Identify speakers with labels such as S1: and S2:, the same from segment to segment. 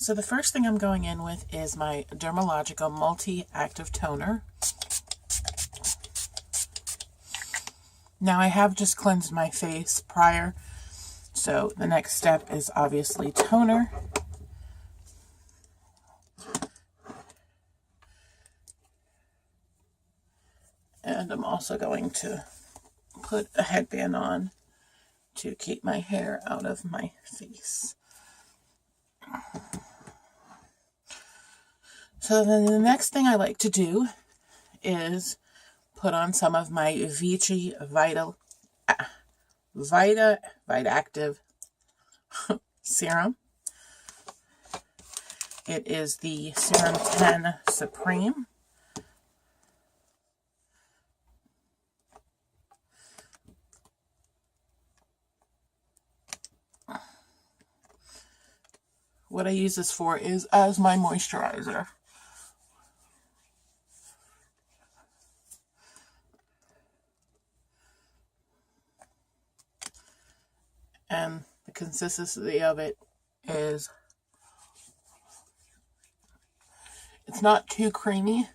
S1: So the first thing I'm going in with is my Dermalogica Multi-Active Toner. Now I have just cleansed my face prior, so the next step is obviously toner. And I'm also going to put a headband on to keep my hair out of my face. So then the next thing I like to do is put on some of my Vichy Vita Active serum. It is the Serum 10 Supreme. What I use this for is as my moisturizer. And the consistency of it is, it's not too creamy,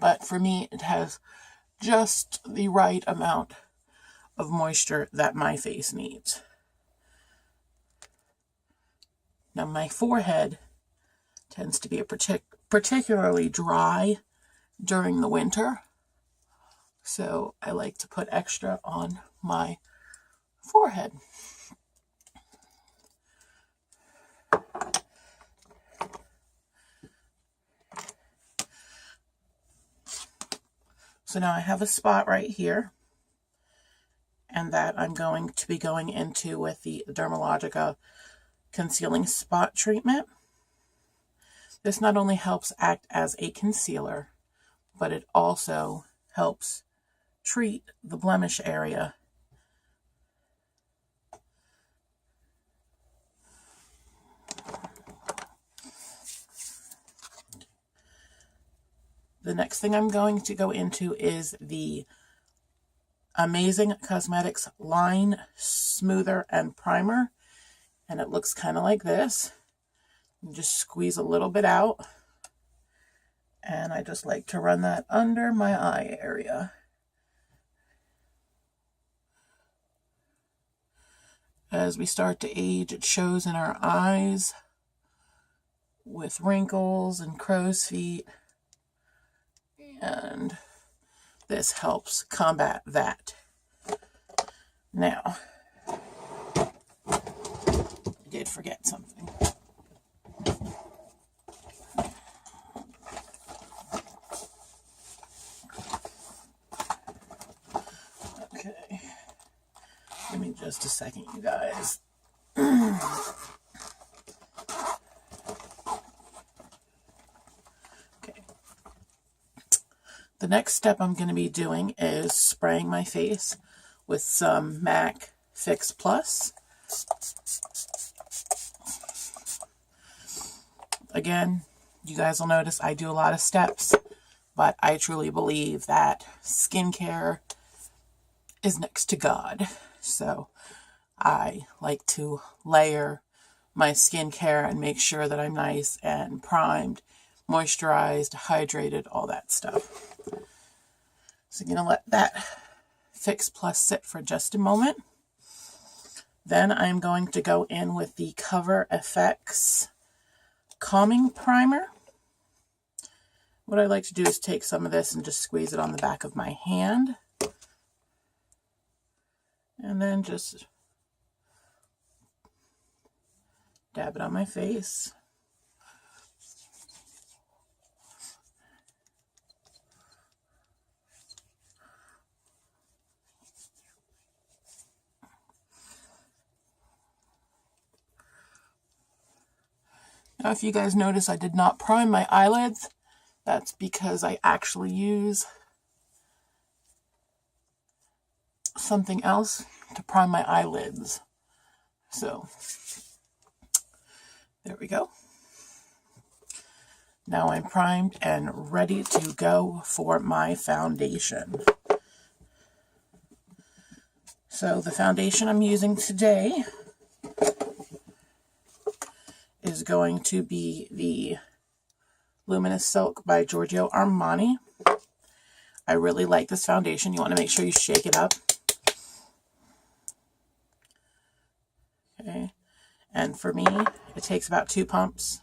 S1: but for me it has just the right amount of moisture that my face needs. Now my forehead tends to be particularly dry during the winter, so I like to put extra on my forehead. So now I have a spot right here, and that I'm going to be going into with the Dermalogica Concealing Spot Treatment. This not only helps act as a concealer, but it also helps treat the blemish area. The next thing I'm going to go into is the Amazing Cosmetics Line Smoother and Primer, and it looks kind of like this. You just squeeze a little bit out, and I just like to run that under my eye area. As we start to age, it shows in our eyes with wrinkles and crow's feet, and this helps combat that. Now, I did forget something. Okay, give me just a second, you guys. Okay. The next step I'm going to be doing is spraying my face with some MAC Fix Plus. Again, you guys will notice I do a lot of steps, but I truly believe that skincare is next to God. So I like to layer my skincare and make sure that I'm nice and primed, moisturized, hydrated, all that stuff. So I'm going to let that Fix Plus sit for just a moment. Then I'm going to go in with the Cover FX Calming Primer. What I like to do is take some of this and just squeeze it on the back of my hand. And then just dab it on my face. Now, if you guys notice, I did not prime my eyelids. That's because I actually use something else to prime my eyelids. So, there we go. Now I'm primed and ready to go for my foundation. So the foundation I'm using today going to be the Luminous Silk by Giorgio Armani. I really like this foundation. You want to make sure you shake it up. Okay. And for me, it takes about 2 pumps.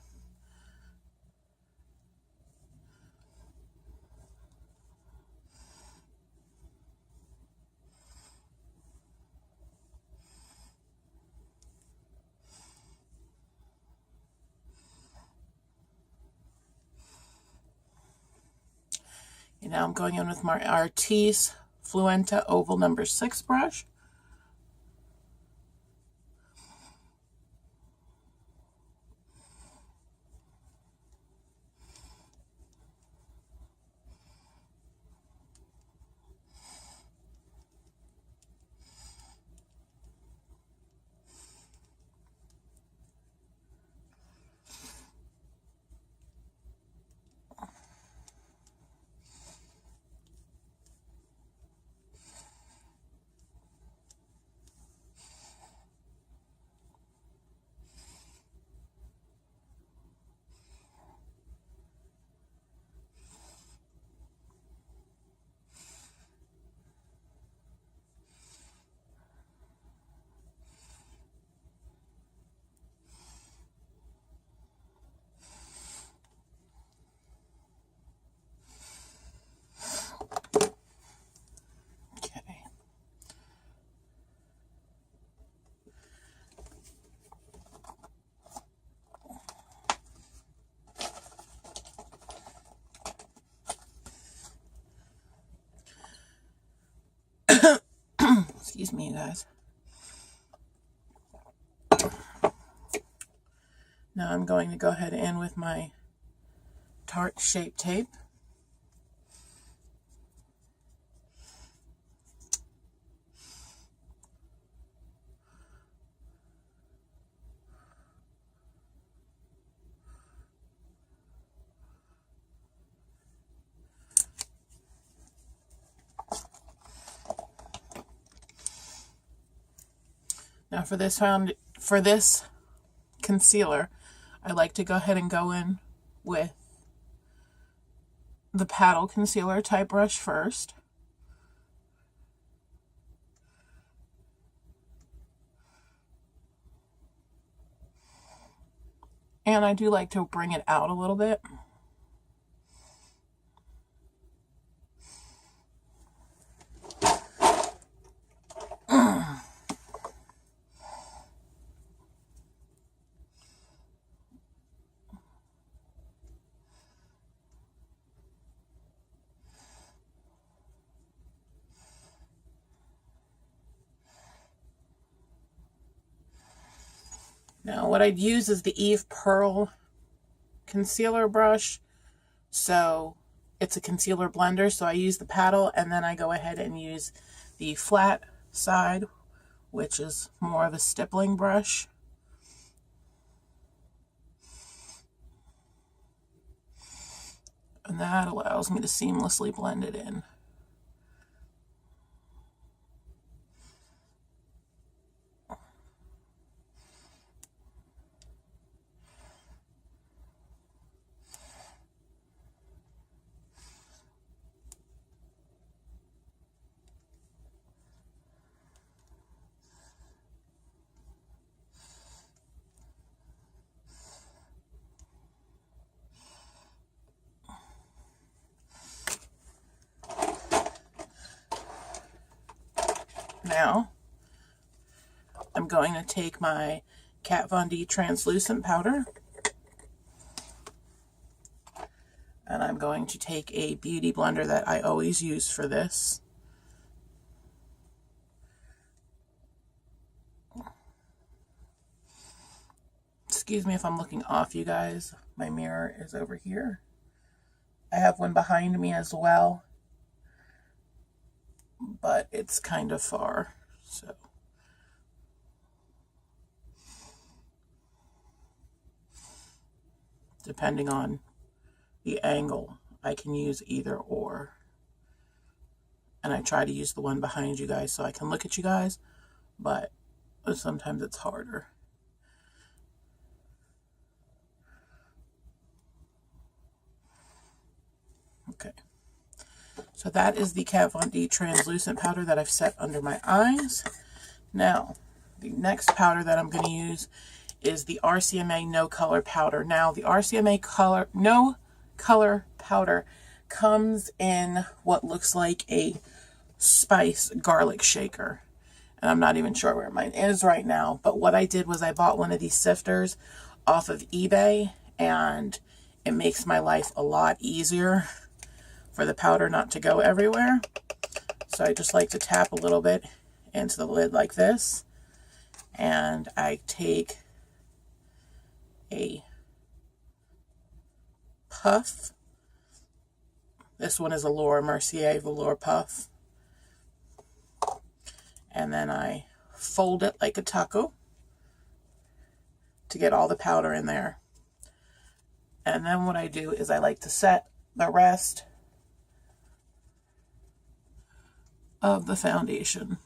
S1: And now I'm going in with my Artis Fluenta Oval number 6 brush. Excuse me, you guys. Now I'm going to go ahead in with my Tarte Shape Tape. Now for this concealer, I like to go ahead and go in with the paddle concealer type brush first. And I do like to bring it out a little bit. Now what I'd use is the Eve Pearl concealer brush. So it's a concealer blender, so I use the paddle and then I go ahead and use the flat side, which is more of a stippling brush. And that allows me to seamlessly blend it in. Now, I'm going to take my Kat Von D translucent powder, and I'm going to take a beauty blender that I always use for this. Excuse me if I'm looking off, you guys. My mirror is over here. I have one behind me as well, but it's kind of far, so. Depending on the angle, I can use either or. And I try to use the one behind you guys so I can look at you guys, but sometimes it's harder. Okay. So that is the Kat Von D translucent powder that I've set under my eyes. Now, the next powder that I'm going to use is the RCMA No Color Powder. Now, the RCMA No Color Powder comes in what looks like a spice garlic shaker. And I'm not even sure where mine is right now. But what I did was I bought one of these sifters off of eBay, and it makes my life a lot easier for the powder not to go everywhere. So I just like to tap a little bit into the lid like this, and I take a puff. This one is a Laura Mercier Velour Puff. And then I fold it like a taco to get all the powder in there. And then what I do is I like to set the rest of the foundation.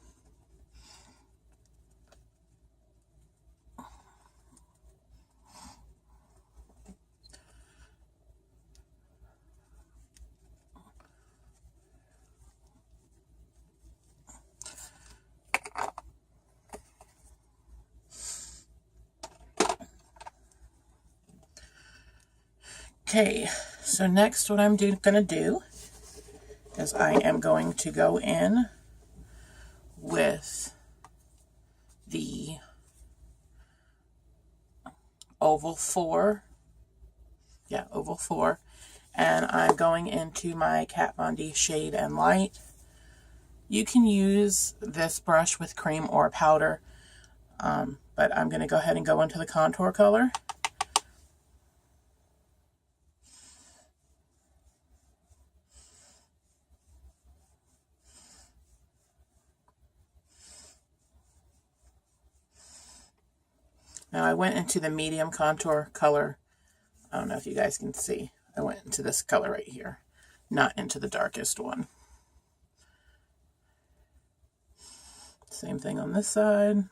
S1: Okay, so next what I'm going to do is I am going to go in with the Oval 4. Yeah, Oval 4. And I'm going into my Kat Von D Shade and Light. You can use this brush with cream or powder, but I'm going to go ahead and go into the contour color. Now I went into the medium contour color. I don't know if you guys can see. I went into this color right here, not into the darkest one. Same thing on this side.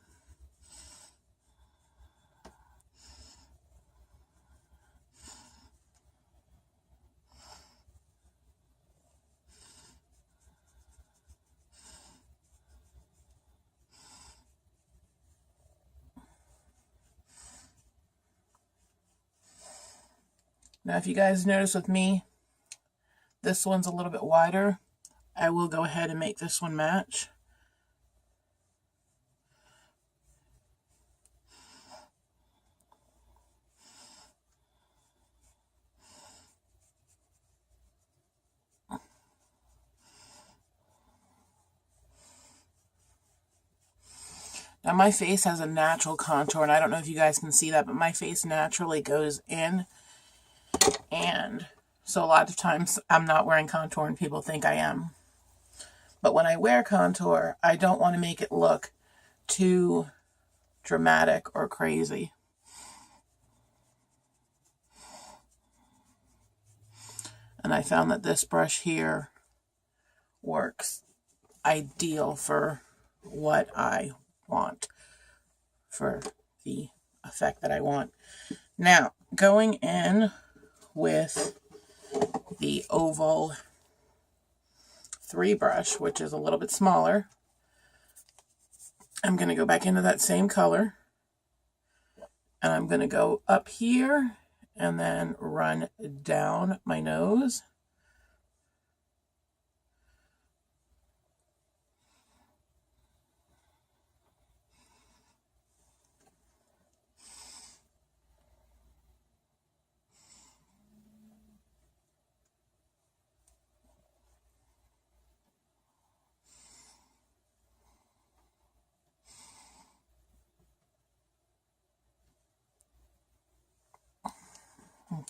S1: Now, if you guys notice with me, this one's a little bit wider. I will go ahead and make this one match. Now, my face has a natural contour, and I don't know if you guys can see that, but my face naturally goes in. And so a lot of times I'm not wearing contour and people think I am. But when I wear contour, I don't want to make it look too dramatic or crazy. And I found that this brush here works ideal for what I want, for the effect that I want. Now, going in with the Oval 3 brush, which is a little bit smaller, I'm going to go back into that same color, and I'm going to go up here and then run down my nose.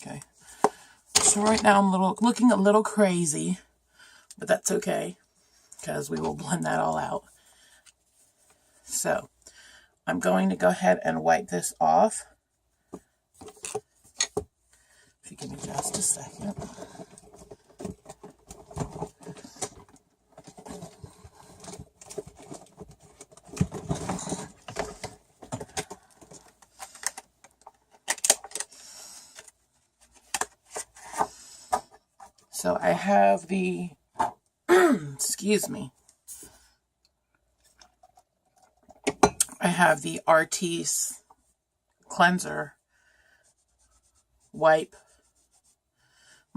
S1: Okay, so right now I'm looking a little crazy, but that's okay because we will blend that all out. So I'm going to go ahead and wipe this off. If you give me just a second. So I have the, excuse me, I have the Artis Cleanser Wipe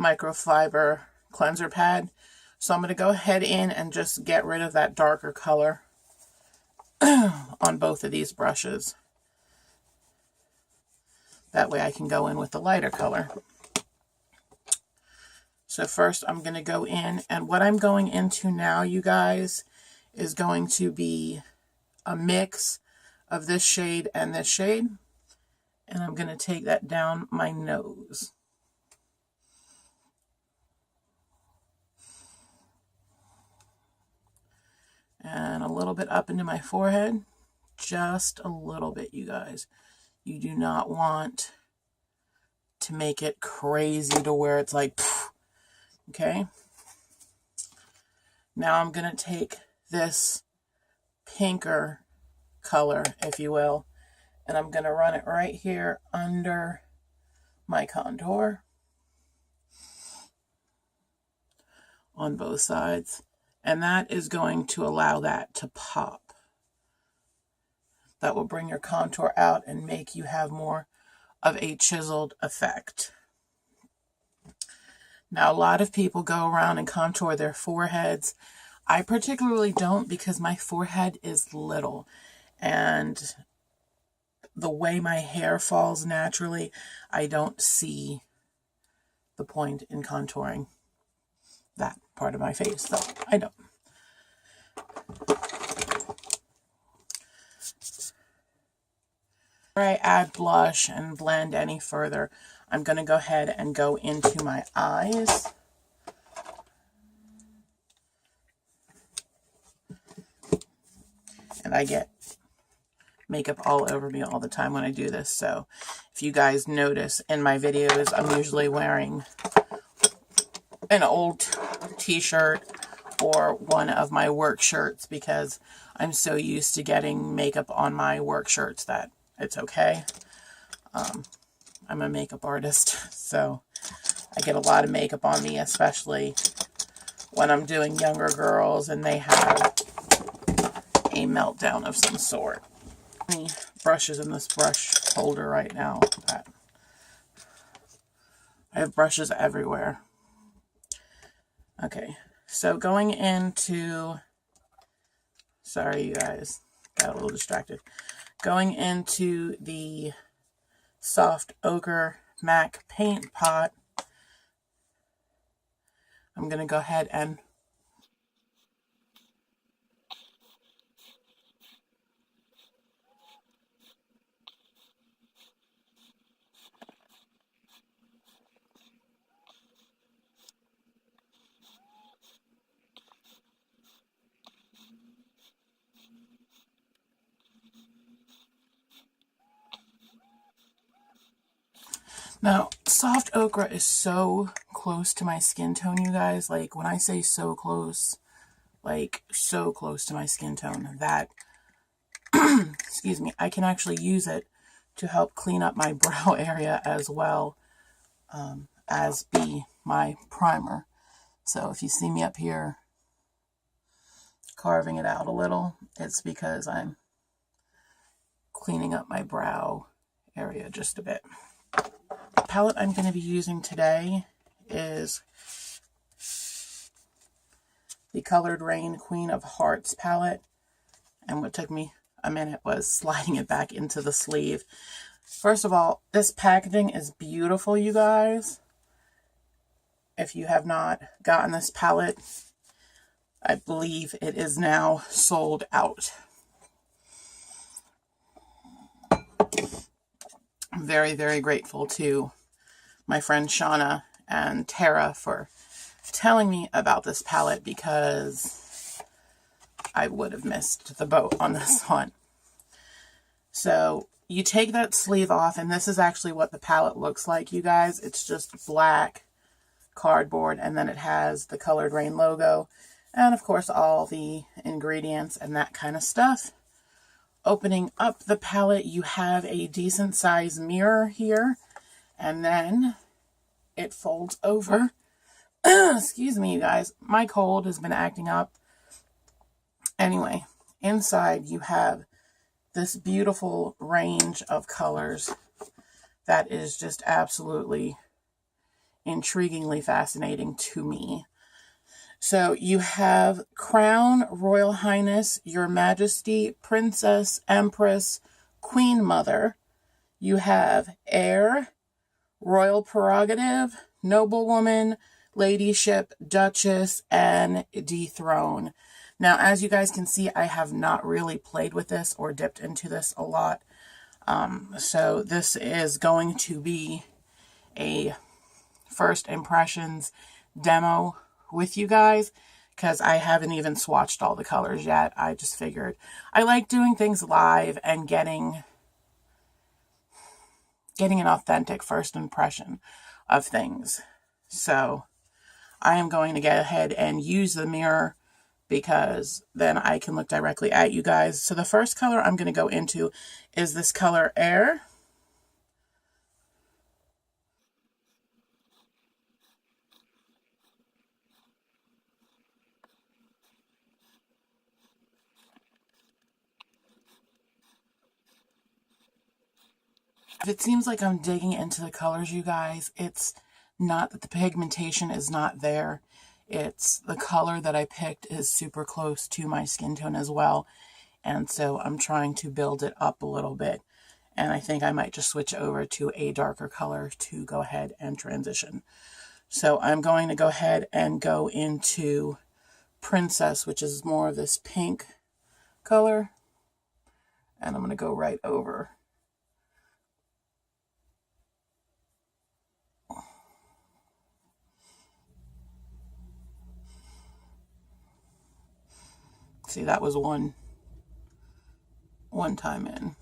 S1: Microfiber Cleanser Pad. So I'm going to go ahead in and just get rid of that darker color on both of these brushes. That way I can go in with the lighter color. So first I'm going to go in, and what I'm going into now, you guys, is going to be a mix of this shade and this shade. And I'm going to take that down my nose. And a little bit up into my forehead. Just a little bit, you guys. You do not want to make it crazy to where it's like, pff, okay? Now I'm going to take this pinker color, if you will, and I'm going to run it right here under my contour on both sides. And that is going to allow that to pop. That will bring your contour out and make you have more of a chiseled effect. Now, a lot of people go around and contour their foreheads. I particularly don't, because my forehead is little. And the way my hair falls naturally, I don't see the point in contouring that part of my face. So I don't. Before I add blush and blend any further, I'm going to go ahead and go into my eyes. And I get makeup all over me all the time when I do this. So if you guys notice in my videos, I'm usually wearing an old t-shirt or one of my work shirts, because I'm so used to getting makeup on my work shirts that it's okay. I'm a makeup artist, so I get a lot of makeup on me, especially when I'm doing younger girls and they have a meltdown of some sort. Any brushes in this brush holder right now? I have brushes everywhere. Okay, so going into, sorry you guys, got a little distracted. Going into the Soft Ochre MAC paint pot, I'm going to go ahead and now, soft ochre is so close to my skin tone, you guys. Like, when I say so close, like, so close to my skin tone, that, excuse me, I can actually use it to help clean up my brow area as well as be my primer. So if you see me up here carving it out a little, it's because I'm cleaning up my brow area just a bit. The palette I'm going to be using today is the Colored Raine Queen of Hearts palette. And what took me a minute was sliding it back into the sleeve. First of all, this packaging is beautiful, you guys. If you have not gotten this palette, I believe it is now sold out. I'm very, very grateful to my friend Shauna and Tara for telling me about this palette, because I would have missed the boat on this one. So you take that sleeve off, and this is actually what the palette looks like, you guys. It's just black cardboard, and then it has the Colored Raine logo, and of course all the ingredients and that kind of stuff. Opening up the palette, you have a decent size mirror here, and then it folds over Excuse me, you guys. My cold has been acting up. Anyway, inside you have this beautiful range of colors that is just absolutely intriguingly fascinating to me. So you have Crown, Royal Highness, Your Majesty, Princess, Empress, Queen Mother. You have Heir, Royal Prerogative, Noblewoman, Ladyship, Duchess, and Dethrone. Now, as you guys can see, I have not really played with this or dipped into this a lot. So this is going to be a first impressions demo with you guys, because I haven't even swatched all the colors yet. I just figured I like doing things live and getting an authentic first impression of things. So I am going to go ahead and use the mirror, because then I can look directly at you guys. So the first color I'm going to go into is this color Air. If it seems like I'm digging into the colors, you guys, it's not that the pigmentation is not there. It's the color that I picked is super close to my skin tone as well. And so I'm trying to build it up a little bit. And I think I might just switch over to a darker color to go ahead and transition. So I'm going to go ahead and go into Princess, which is more of this pink color. And I'm going to go right over. See, that was one time in.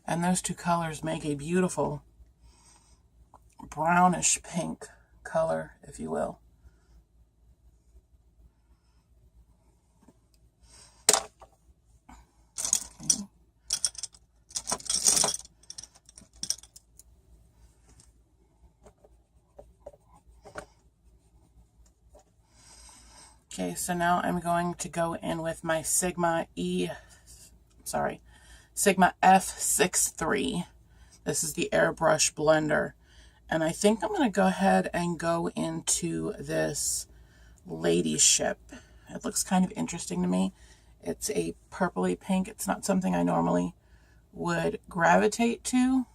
S1: And those two colors make a beautiful brownish pink color, if you will. Okay, so now I'm going to go in with my Sigma F63. This is the airbrush blender. And I think I'm going to go ahead and go into this Ladyship. It looks kind of interesting to me. It's a purpley pink. It's not something I normally would gravitate to.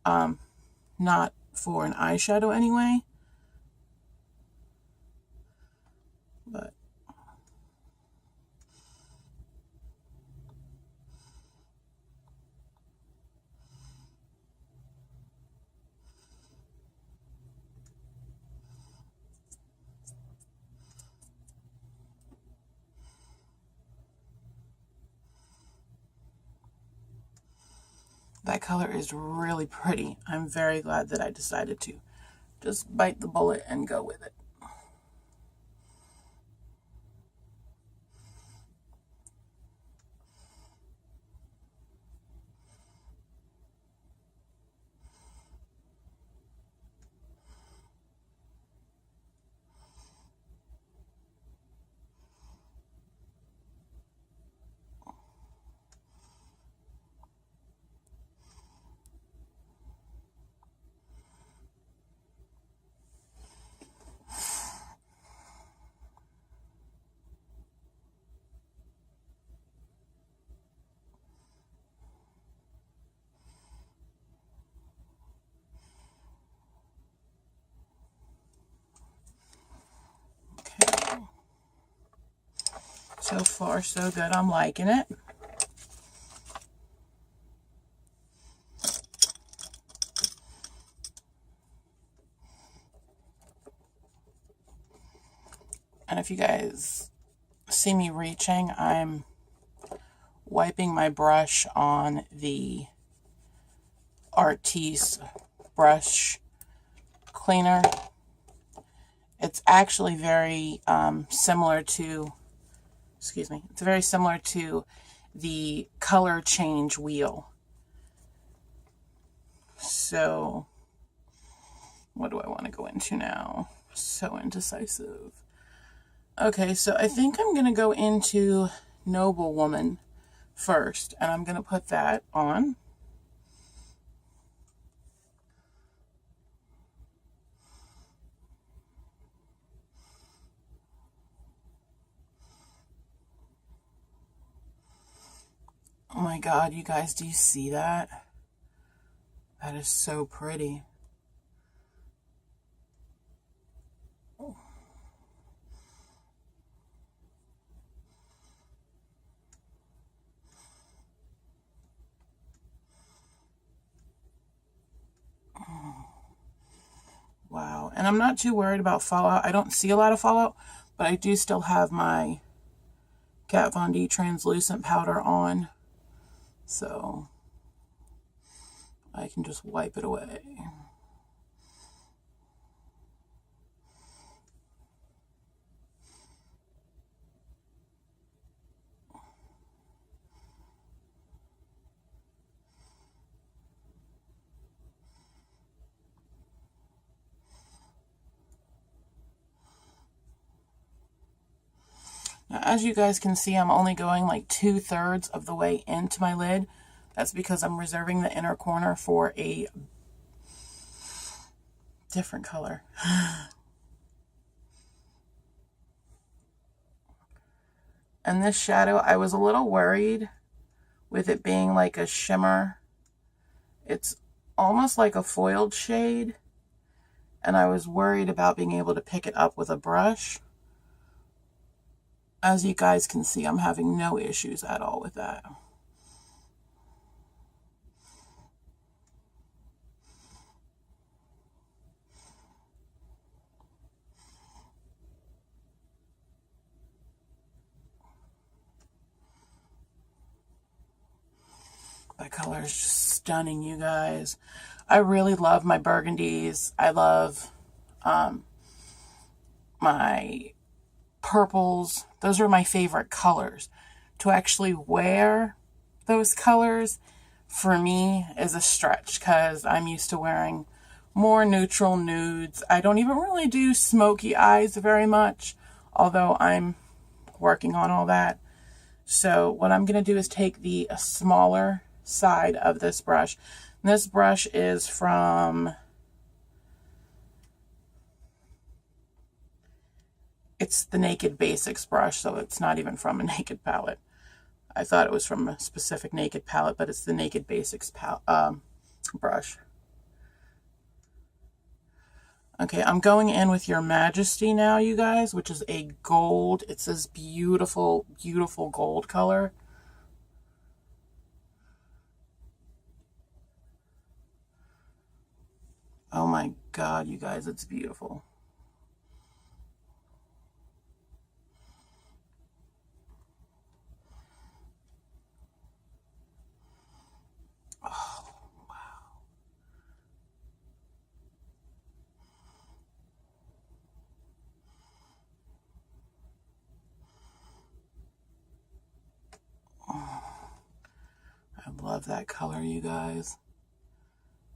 S1: Not for an eyeshadow anyway. But that color is really pretty. I'm very glad that I decided to just bite the bullet and go with it. Okay. So far, so good. I'm liking it. And if you guys see me reaching, I'm wiping my brush on the Artiste brush cleaner. It's actually very similar to, excuse me, it's very similar to the color change wheel. So what do I want to go into now? So indecisive. Okay, so I think I'm going to go into Noblewoman first, and I'm going to put that on. Oh my God, you guys, do you see that? That is so pretty. Wow. And I'm not too worried about fallout. I don't see a lot of fallout, but I do still have my Kat Von D translucent powder on. So I can just wipe it away. Now, as you guys can see, I'm only going like 2/3 of the way into my lid. That's because I'm reserving the inner corner for a different color. And this shadow, I was a little worried with it being like a shimmer. It's almost like a foiled shade, and I was worried about being able to pick it up with a brush. As you guys can see, I'm having no issues at all with that. That color is just stunning, you guys. I really love my burgundies. I love my purples. Those are my favorite colors. To actually wear those colors, for me, is a stretch because I'm used to wearing more neutral nudes. I don't even really do smoky eyes very much, although I'm working on all that. So what I'm going to do is take the smaller side of this brush. And this brush is from, it's the Naked Basics brush, so it's not even from a Naked palette. I thought it was from a specific Naked palette, but it's the Naked Basics brush. Okay, I'm going in with Your Majesty now, you guys, which is a gold. It's this beautiful, beautiful gold color. Oh my God, you guys, it's beautiful. Oh, wow. I love that color, you guys.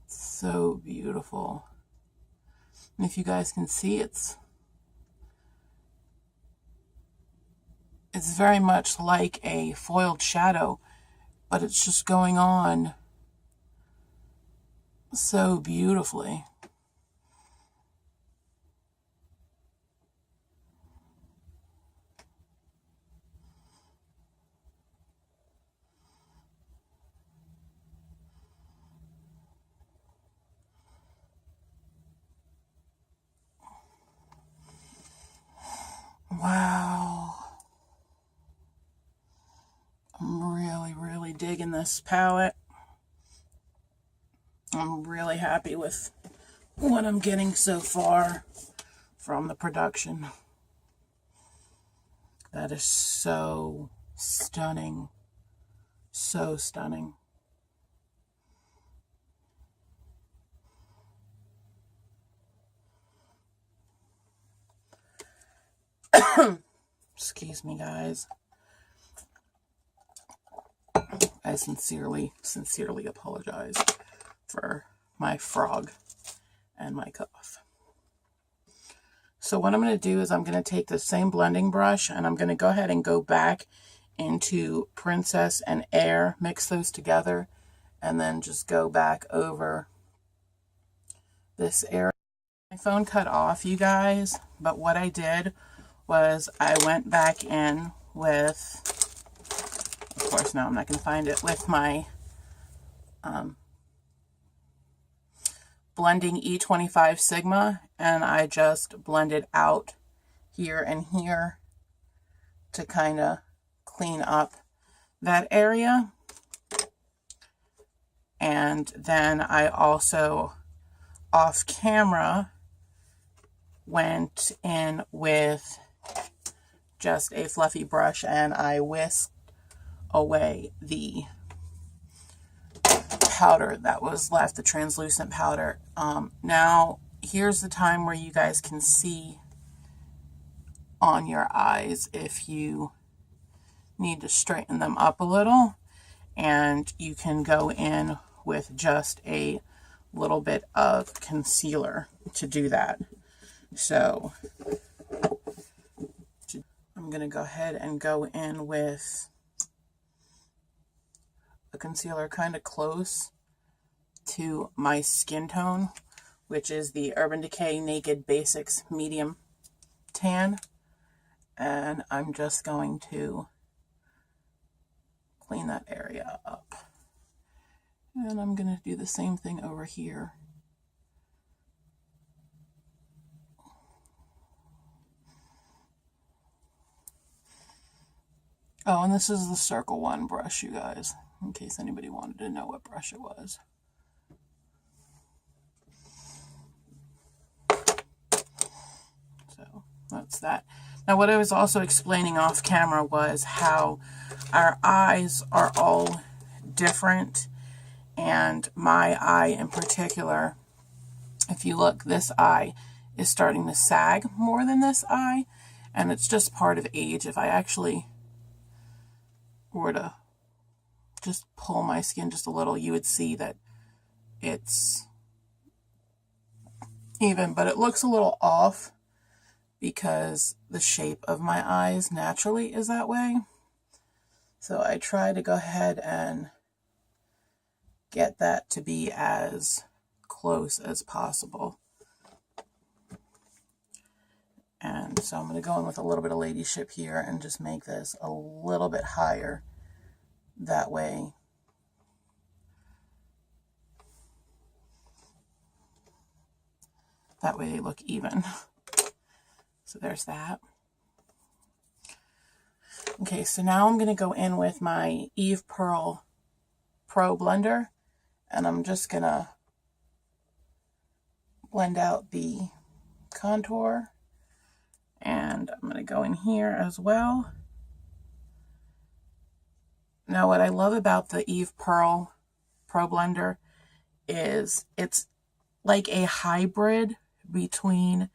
S1: It's so beautiful. And if you guys can see, it's very much like a foiled shadow, but it's just going on so beautifully. Wow. I'm really, really digging this palette. I'm really happy with what I'm getting so far from the production. That is so stunning. So stunning. Excuse me, guys. I sincerely apologize for my frog and my cough. So what I'm going to do is I'm going to take the same blending brush and I'm going to go ahead and go back into Princess and Air, mix those together, and then just go back over this area. My phone cut off, you guys, but what I did was I went back in with, of course now I'm not going to find it, with my blending E25 Sigma, and I just blended out here and here to kind of clean up that area. And then I also, off camera, went in with just a fluffy brush and I whisked away the powder that was left, the translucent powder. Now here's the time where you guys can see on your eyes if you need to straighten them up a little, and you can go in with just a little bit of concealer to do that. So I'm going to go ahead and go in with a concealer kind of close to my skin tone, which is the Urban Decay Naked Basics Medium Tan. And I'm just going to clean that area up. And I'm going to do the same thing over here. Oh, and this is the Circle One brush, you guys, in case anybody wanted to know what brush it was. So that's that. Now, what I was also explaining off camera was how our eyes are all different, and my eye in particular, if you look, this eye is starting to sag more than this eye, and it's just part of age. If I actually were to just pull my skin just a little, you would see that it's even, but it looks a little off because the shape of my eyes naturally is that way. So I try to go ahead and get that to be as close as possible. And so I'm going to go in with a little bit of ladyship here and just make this a little bit higher. That way they look even. So there's that. Okay, so now I'm going to go in with my Eve Pearl Pro Blender, and I'm just going to blend out the contour, and I'm going to go in here as well. Now, what I love about the Eve Pearl Pro Blender is it's like a hybrid between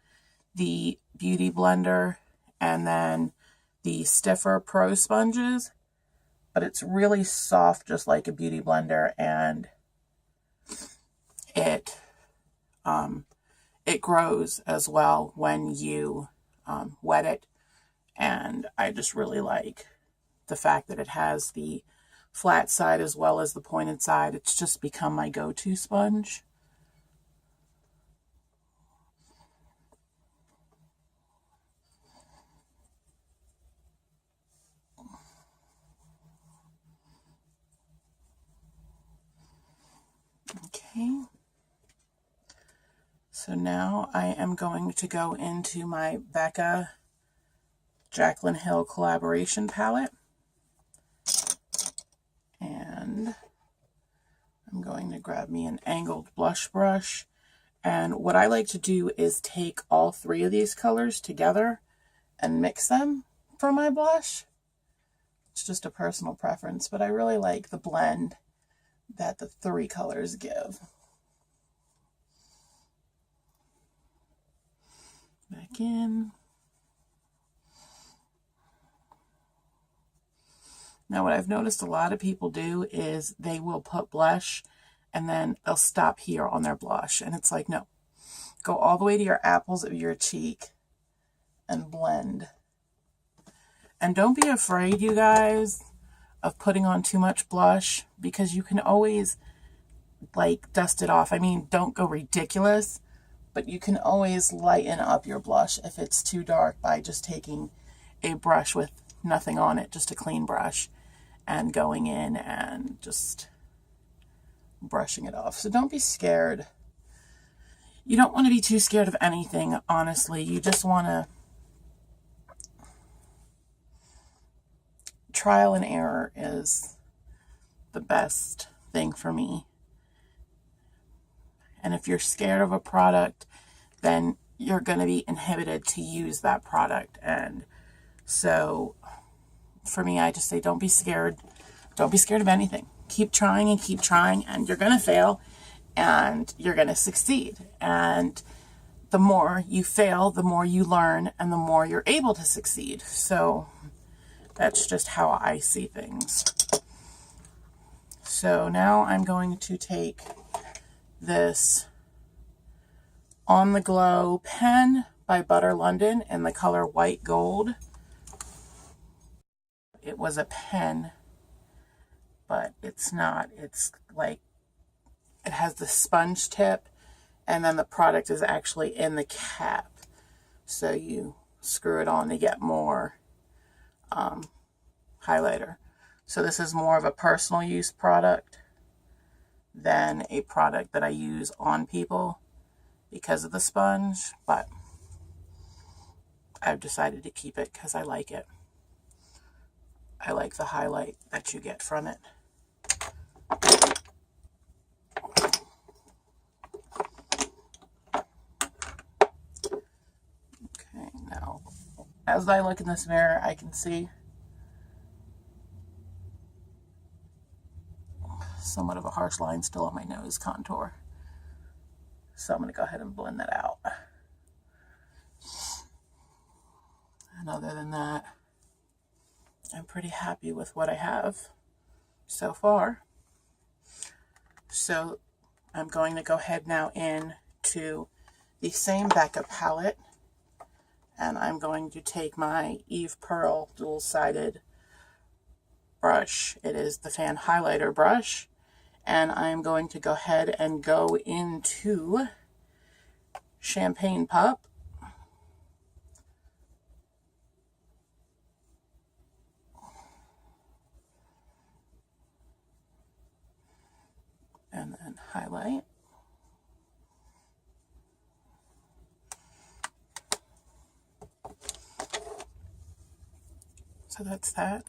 S1: the Beauty Blender and then the stiffer Pro Sponges, but it's really soft, just like a Beauty Blender, and it grows as well when you wet it. And I just really like the fact that it has the flat side as well as the pointed side. It's just become my go-to sponge. Okay. So now I am going to go into my Becca Jaclyn Hill collaboration palette. And I'm going to grab me an angled blush brush. And what I like to do is take all three of these colors together and mix them for my blush. It's just a personal preference, but I really like the blend that the three colors give. Back in. Now, what I've noticed a lot of people do is they will put blush and then they'll stop here on their blush. And it's like, no, go all the way to your apples of your cheek and blend. And don't be afraid, you guys, of putting on too much blush, because you can always like dust it off. I mean, don't go ridiculous, but you can always lighten up your blush if it's too dark by just taking a brush with nothing on it, just a clean brush, and going in and just brushing it off. So don't be scared. You don't want to be too scared of anything, honestly. You just want to trial and error is the best thing for me. And if you're scared of a product, then you're going to be inhibited to use that product. And so for me, I just say, don't be scared. Don't be scared of anything. Keep trying, and you're going to fail and you're going to succeed. And the more you fail, the more you learn and the more you're able to succeed. So that's just how I see things. So now I'm going to take this On the Glow pen by Butter London in the color White Gold. It was a pen, but it's not. It's like, it has the sponge tip, and then the product is actually in the cap. So you screw it on to get more highlighter. So this is more of a personal use product than a product that I use on people because of the sponge, but I've decided to keep it because I like it. I like the highlight that you get from it. Okay, now as I look in this mirror, I can see somewhat of a harsh line still on my nose contour. So I'm going to go ahead and blend that out. And other than that, I'm pretty happy with what I have so far. So I'm going to go ahead now into the same Becca palette, and I'm going to take my Eve Pearl dual-sided brush. It is the Fan Highlighter brush, and I'm going to go ahead and go into Champagne Pup. And then highlight. So that's that.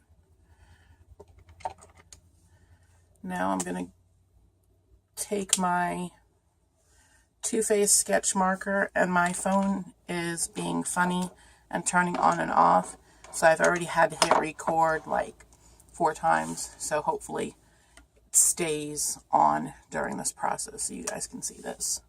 S1: Now I'm going to take my Too Faced sketch marker, and my phone is being funny and turning on and off. So I've already had to hit record like 4 times. So hopefully stays on during this process so you guys can see this.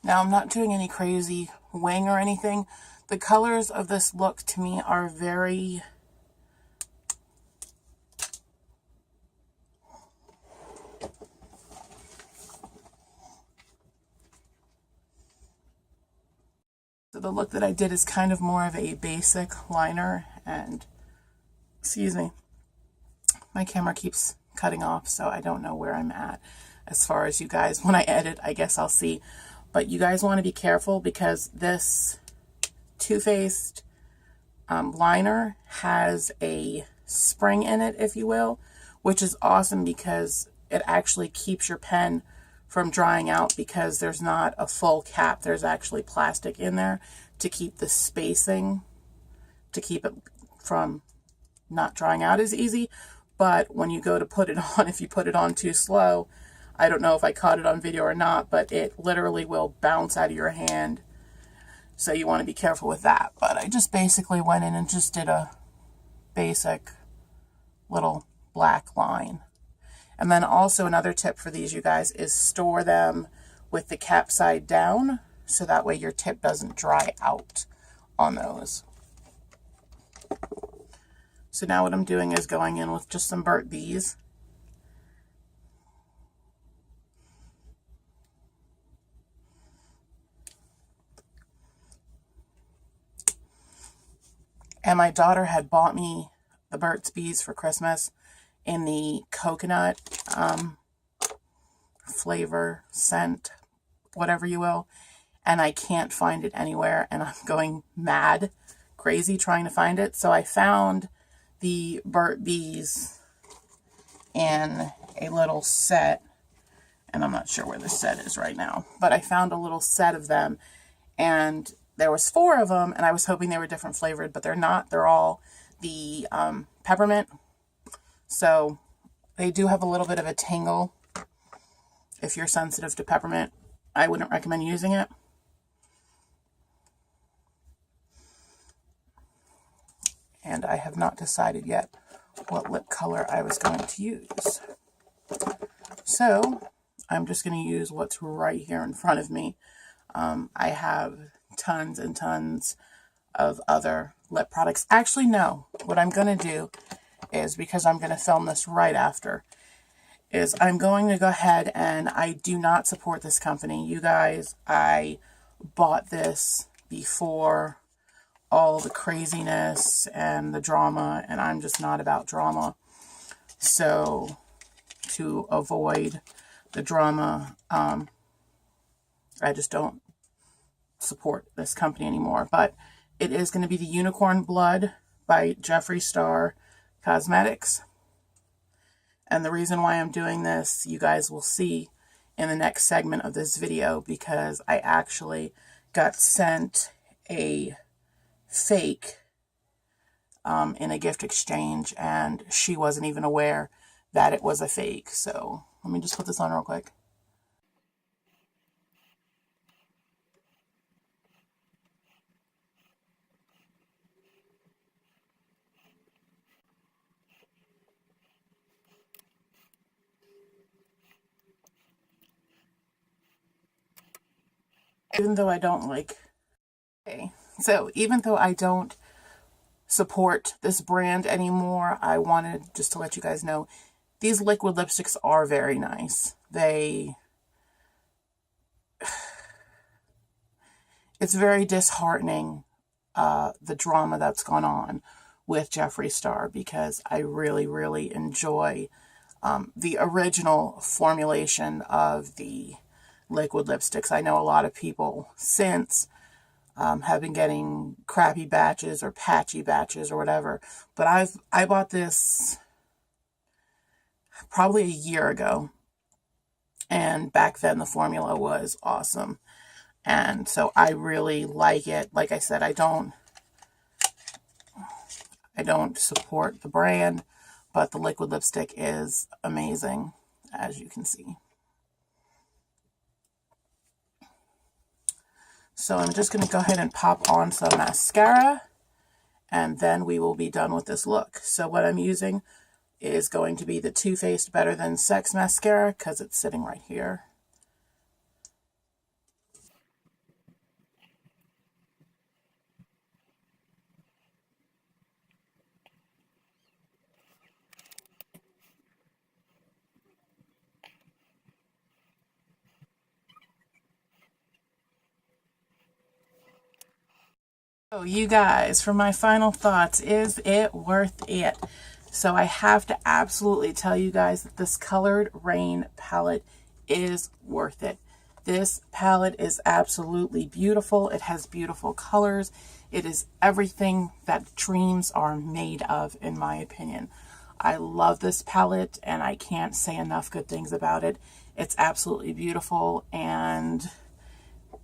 S1: Now, I'm not doing any crazy wing or anything. The colors of this look to me are very so the look that I did is kind of more of a basic liner, And, excuse me, my camera keeps cutting off, so I don't know where I'm at as far as you guys. When I edit, I guess I'll see. But you guys want to be careful because this Too Faced liner has a spring in it, if you will, which is awesome because it actually keeps your pen from drying out because there's not a full cap. There's actually plastic in there to keep the spacing, to keep it from not drying out as easy. But when you go to put it on, if you put it on too slow, I don't know if I caught it on video or not, but it literally will bounce out of your hand. So you want to be careful with that. But I just basically went in and just did a basic little black line. And then also another tip for these, you guys, is store them with the cap side down, so that way your tip doesn't dry out on those. So now what I'm doing is going in with just some burnt bees. And my daughter had bought me the Burt's Bees for Christmas in the coconut flavor, scent, whatever you will. And I can't find it anywhere. And I'm going mad, crazy trying to find it. So I found the Burt's Bees in a little set. And I'm not sure where the set is right now. But I found a little set of them. And there was 4 of them, and I was hoping they were different flavored, but they're not. They're all the peppermint. So they do have a little bit of a tingle. If you're sensitive to peppermint, I wouldn't recommend using it. And I have not decided yet what lip color I was going to use. So I'm just going to use what's right here in front of me. I have tons and tons of other lip products. Actually, no. What I'm going to do is, because I'm going to film this right after, is I'm going to go ahead, and I do not support this company. You guys, I bought this before all the craziness and the drama, and I'm just not about drama. So to avoid the drama, I just don't support this company anymore. But it is going to be the Unicorn Blood by Jeffree Star Cosmetics. And the reason why I'm doing this, you guys will see in the next segment of this video, because I actually got sent a fake in a gift exchange, and she wasn't even aware that it was a fake. So let me just put this on real quick. Even though I don't even though I don't support this brand anymore, I wanted just to let you guys know these liquid lipsticks are very nice. It's very disheartening, the drama that's gone on with Jeffree Star, because I really, really enjoy the original formulation of the liquid lipsticks. I know a lot of people since have been getting crappy batches or patchy batches or whatever, but I bought this probably a year ago, and back then the formula was awesome, and so I really like it. Like I said, I don't support the brand, but the liquid lipstick is amazing, as you can see. So I'm just going to go ahead and pop on some mascara, and then we will be done with this look. So what I'm using is going to be the Too Faced Better Than Sex mascara, because it's sitting right here. So you guys, for my final thoughts, is it worth it? So I have to absolutely tell you guys that this colored Raine palette is worth it. This palette is absolutely beautiful. It has beautiful colors. It is everything that dreams are made of, in my opinion. I love this palette, and I can't say enough good things about it. It's absolutely beautiful, and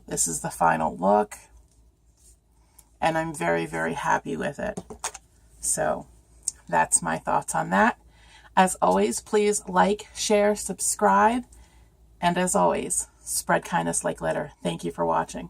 S1: this is the final look. And I'm very, very happy with it. So that's my thoughts on that. As always, please like, share, subscribe, and as always, spread kindness like glitter. Thank you for watching.